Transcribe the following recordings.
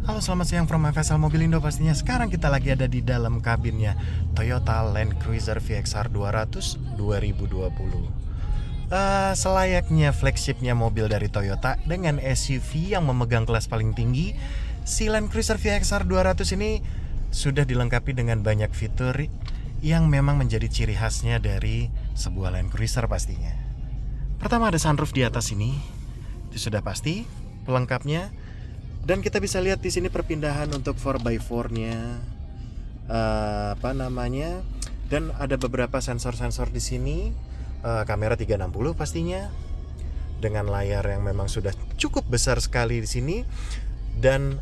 Halo, selamat siang from FSL Mobilindo pastinya. Sekarang kita lagi ada di dalam kabinnya Toyota Land Cruiser VXR 200 2020. Selayaknya flagshipnya mobil dari Toyota dengan SUV yang memegang kelas paling tinggi, si Land Cruiser VXR 200 ini sudah dilengkapi dengan banyak fitur yang memang menjadi ciri khasnya dari sebuah Land Cruiser pastinya. Pertama, ada sunroof di atas ini, itu sudah pasti pelengkapnya. Dan kita bisa lihat di sini perpindahan untuk 4x4-nya, dan ada beberapa sensor-sensor di sini, kamera 360 pastinya, dengan layar yang memang sudah cukup besar sekali di sini, dan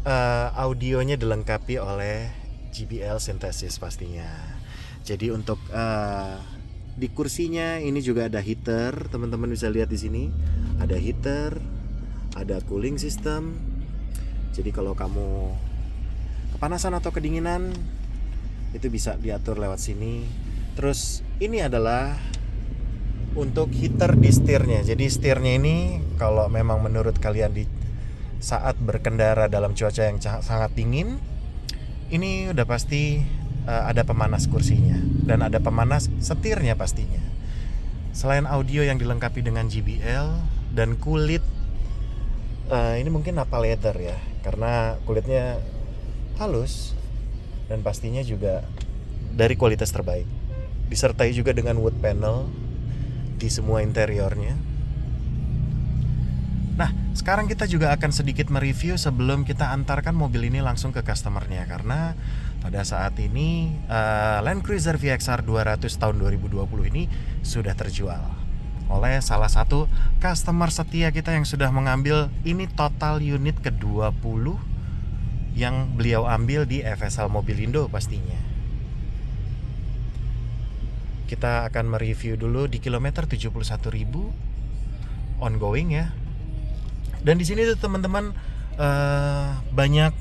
audionya dilengkapi oleh JBL Synthesis pastinya. Jadi untuk di kursinya ini juga ada heater, teman-teman bisa lihat di sini, ada heater, ada cooling system. Jadi kalau kamu kepanasan atau kedinginan, itu bisa diatur lewat sini. Terus ini adalah untuk heater di setirnya. Jadi setirnya ini kalau memang menurut kalian di saat berkendara dalam cuaca yang sangat dingin, ini udah pasti ada pemanas kursinya dan ada pemanas setirnya pastinya. Selain audio yang dilengkapi dengan JBL dan kulit, ini mungkin Nappa leather ya, karena kulitnya halus dan pastinya juga dari kualitas terbaik. Disertai juga dengan wood panel di semua interiornya. Nah, sekarang kita juga akan sedikit mereview sebelum kita antarkan mobil ini langsung ke customernya, karena pada saat ini Land Cruiser VXR 200 tahun 2020 ini sudah terjual oleh salah satu customer setia kita yang sudah mengambil ini total unit ke-20 yang beliau ambil di FSL Mobilindo pastinya. Kita akan mereview dulu di kilometer 71.000 ongoing ya. Dan di sini tuh teman-teman banyak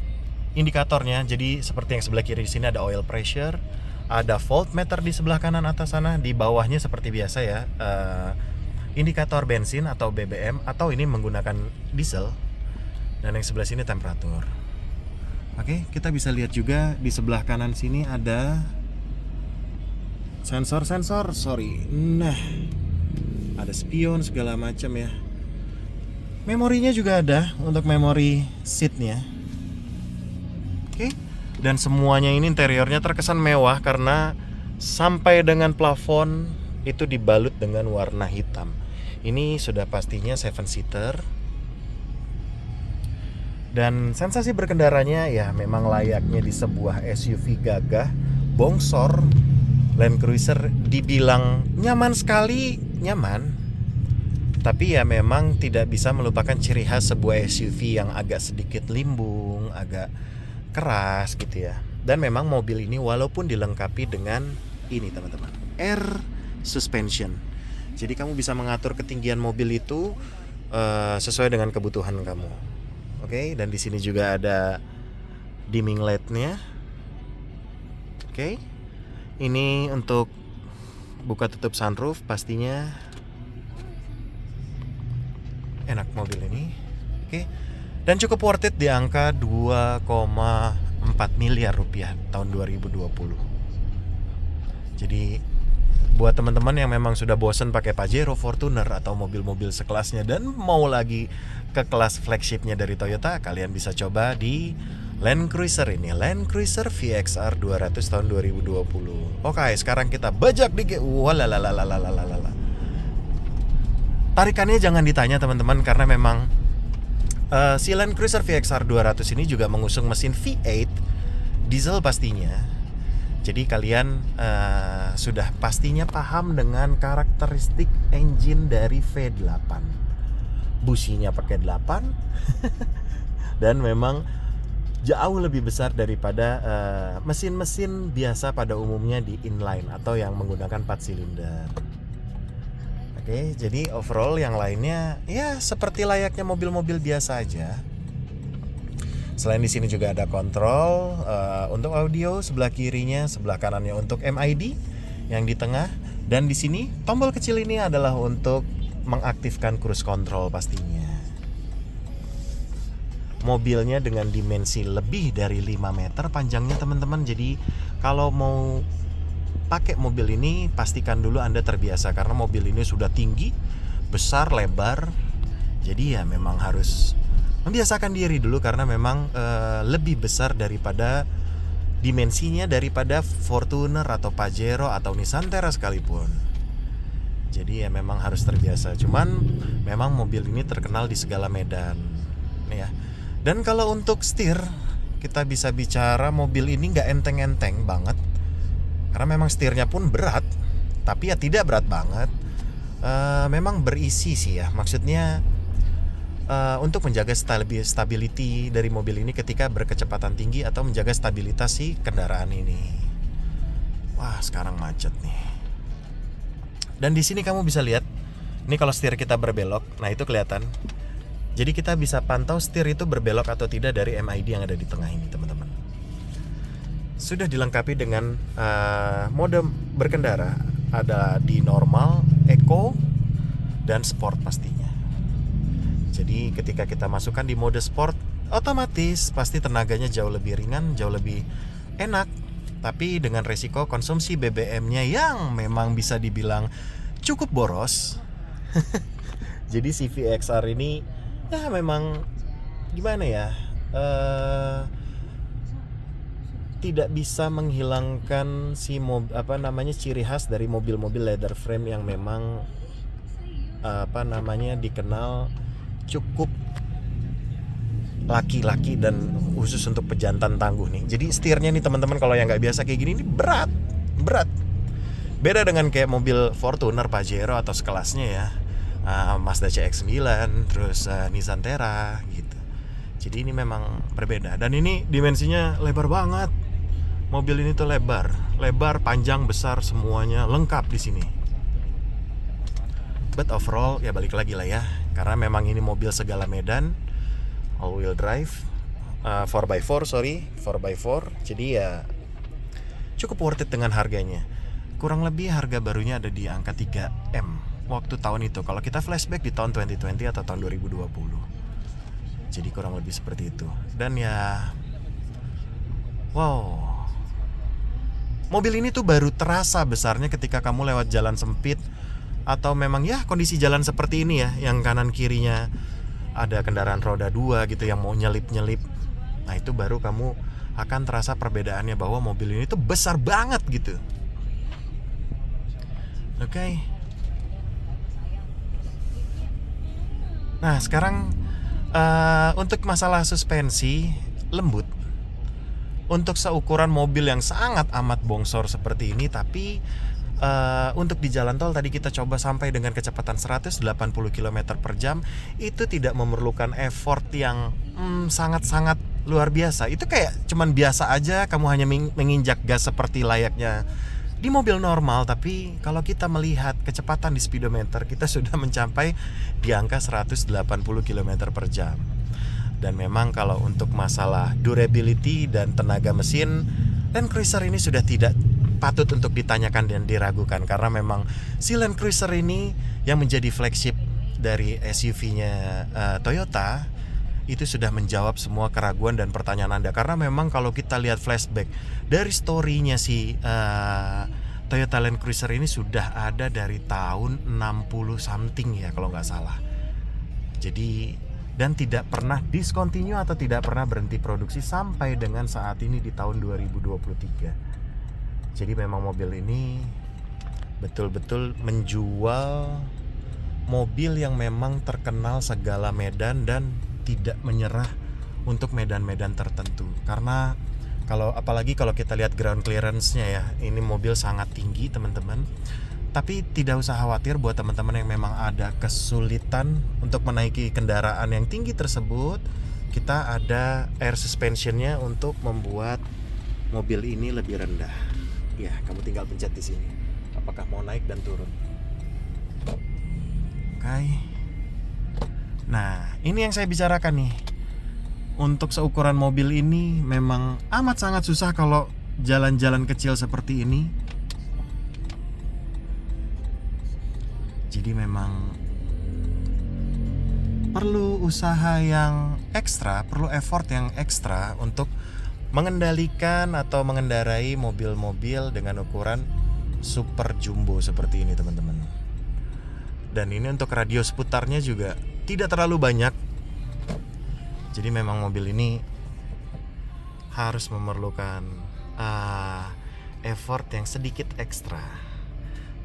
indikatornya. Jadi seperti yang sebelah kiri di sini ada oil pressure, ada voltmeter di sebelah kanan atas sana, di bawahnya seperti biasa ya, indikator bensin atau BBM, atau ini menggunakan diesel, dan yang sebelah sini temperatur. Oke, kita bisa lihat juga di sebelah kanan sini ada sensor-sensor, Nah, ada spion segala macam ya. Memorinya juga ada untuk memori seatnya. Oke, dan semuanya ini interiornya terkesan mewah karena sampai dengan plafon itu dibalut dengan warna hitam. Ini sudah pastinya 7-seater. Dan sensasi berkendaranya ya memang layaknya di sebuah SUV gagah, bongsor. Land Cruiser dibilang nyaman sekali, nyaman. Tapi ya memang tidak bisa melupakan ciri khas sebuah SUV yang agak sedikit limbung, agak keras gitu ya. Dan memang mobil ini walaupun dilengkapi dengan ini teman-teman, air suspension. Jadi kamu bisa mengatur ketinggian mobil itu sesuai dengan kebutuhan kamu. Oke, dan di sini juga ada dimming LED-nya. Oke. Ini untuk buka tutup sunroof pastinya enak mobil ini. Oke. Dan cukup worth it di angka 2,4 miliar rupiah tahun 2020. Jadi buat teman-teman yang memang sudah bosan pakai Pajero, Fortuner atau mobil-mobil sekelasnya dan mau lagi ke kelas flagshipnya dari Toyota, kalian bisa coba di Land Cruiser ini, Land Cruiser VXR 200 tahun 2020. Oke, sekarang kita bajak dikit. Walalalalalalalala. Tarikannya jangan ditanya teman-teman, karena memang si Land Cruiser VXR 200 ini juga mengusung mesin V8 diesel pastinya. Jadi kalian sudah pastinya paham dengan karakteristik engine dari V8. Businya pakai 8 dan memang jauh lebih besar daripada mesin-mesin biasa pada umumnya di inline atau yang menggunakan 4 silinder. Oke, jadi overall yang lainnya ya seperti layaknya mobil-mobil biasa aja. Selain di sini juga ada kontrol untuk audio sebelah kirinya, sebelah kanannya untuk MID yang di tengah, dan di sini tombol kecil ini adalah untuk mengaktifkan cruise control pastinya. mobilnya dengan dimensi lebih dari 5 meter panjangnya teman-teman. Jadi kalau mau pakai mobil ini pastikan dulu Anda terbiasa, karena mobil ini sudah tinggi, besar, lebar. Jadi ya memang harus membiasakan diri dulu, karena memang lebih besar daripada dimensinya daripada Fortuner atau Pajero atau Nissantara sekalipun. Jadi ya memang harus terbiasa. Cuman memang mobil ini terkenal di segala medan ya. Dan kalau untuk setir, kita bisa bicara mobil ini nggak enteng-enteng banget, karena memang setirnya pun berat, tapi ya tidak berat banget. Memang berisi sih ya, maksudnya untuk menjaga stability dari mobil ini ketika berkecepatan tinggi atau menjaga stabilitas si kendaraan ini. Wah, sekarang macet nih. Dan di sini kamu bisa lihat, ini kalau setir kita berbelok, nah itu kelihatan. Jadi kita bisa pantau setir itu berbelok atau tidak dari MID yang ada di tengah ini, teman-teman. Sudah dilengkapi dengan mode berkendara, ada di normal, eco, dan sport pastinya. Jadi ketika kita masukkan di mode sport, otomatis pasti tenaganya jauh lebih ringan, jauh lebih enak, tapi dengan resiko konsumsi BBM-nya yang memang bisa dibilang cukup boros. Jadi CVXR ini ya memang gimana ya, tidak bisa menghilangkan si ciri khas dari mobil-mobil leather frame yang memang dikenal cukup laki-laki dan khusus untuk pejantan tangguh nih. Jadi setirnya nih teman-teman, kalau yang nggak biasa kayak gini ini berat. Beda dengan kayak mobil Fortuner, Pajero atau sekelasnya ya, Mazda CX-9, terus Nissantara gitu. Jadi ini memang berbeda. Dan ini dimensinya lebar banget. Mobil ini tuh lebar, panjang, besar, semuanya lengkap di sini. But overall ya balik lagi lah ya, karena memang ini mobil segala medan, all wheel drive, 4x4. Jadi ya cukup worth it dengan harganya. Kurang lebih harga barunya ada di angka 3M waktu tahun itu, kalau kita flashback di tahun 2020 atau tahun 2020. Jadi kurang lebih seperti itu. Dan ya wow, mobil ini tuh baru terasa besarnya ketika kamu lewat jalan sempit, atau memang ya kondisi jalan seperti ini ya, yang kanan kirinya ada kendaraan roda 2 gitu yang mau nyelip-nyelip. Nah itu baru kamu akan terasa perbedaannya, bahwa mobil ini tuh besar banget gitu. Oke. Nah sekarang untuk masalah suspensi lembut, untuk seukuran mobil yang sangat amat bongsor seperti ini, tapi untuk di jalan tol tadi kita coba sampai dengan kecepatan 180 km per jam, itu tidak memerlukan effort yang sangat-sangat luar biasa. Itu kayak cuman biasa aja, kamu hanya menginjak gas seperti layaknya di mobil normal. Tapi kalau kita melihat kecepatan di speedometer, kita sudah mencapai di angka 180 km per jam. Dan memang kalau untuk masalah durability dan tenaga mesin, Land Cruiser ini sudah tidak patut untuk ditanyakan dan diragukan, karena memang si Land Cruiser ini yang menjadi flagship dari SUV-nya Toyota itu sudah menjawab semua keraguan dan pertanyaan Anda. Karena memang kalau kita lihat flashback dari story-nya si Toyota Land Cruiser ini sudah ada dari tahun 60 something ya kalau nggak salah. Jadi dan tidak pernah discontinue atau tidak pernah berhenti produksi sampai dengan saat ini di tahun 2023. Jadi memang mobil ini betul-betul menjual mobil yang memang terkenal segala medan dan tidak menyerah untuk medan-medan tertentu. Karena apalagi kalau kita lihat ground clearance-nya ya, ini mobil sangat tinggi teman-teman. Tapi tidak usah khawatir buat teman-teman yang memang ada kesulitan untuk menaiki kendaraan yang tinggi tersebut. Kita ada air suspension-nya untuk membuat mobil ini lebih rendah. Ya, kamu tinggal pencet di sini. Apakah mau naik dan turun? Oke. Nah, ini yang saya bicarakan nih. Untuk seukuran mobil ini memang amat sangat susah kalau jalan-jalan kecil seperti ini. Jadi memang perlu usaha yang ekstra, perlu effort yang ekstra untuk mengendalikan atau mengendarai mobil-mobil dengan ukuran super jumbo seperti ini, teman-teman. Dan ini untuk radius putarnya juga tidak terlalu banyak. Jadi memang mobil ini harus memerlukan effort yang sedikit ekstra.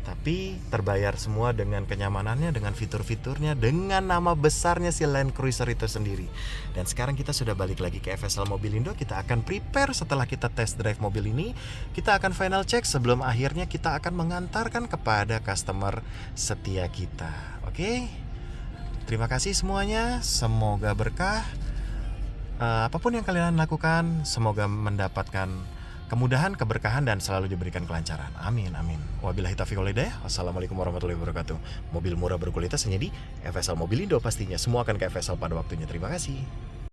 Tapi terbayar semua dengan kenyamanannya, dengan fitur-fiturnya, dengan nama besarnya si Land Cruiser itu sendiri. Dan sekarang kita sudah balik lagi ke FSL Mobilindo. Kita akan prepare setelah kita test drive mobil ini. Kita akan final check sebelum akhirnya kita akan mengantarkan kepada customer setia kita. Oke? Terima kasih semuanya. Semoga berkah. Apapun yang kalian lakukan, semoga mendapatkan kemudahan, keberkahan, dan selalu diberikan kelancaran. Amin, amin. Wabillahi taufiq wal hidayah. Wassalamualaikum warahmatullahi wabarakatuh. Mobil murah berkualitas hanya di FSL Mobilindo pastinya. Semua akan ke FSL pada waktunya. Terima kasih.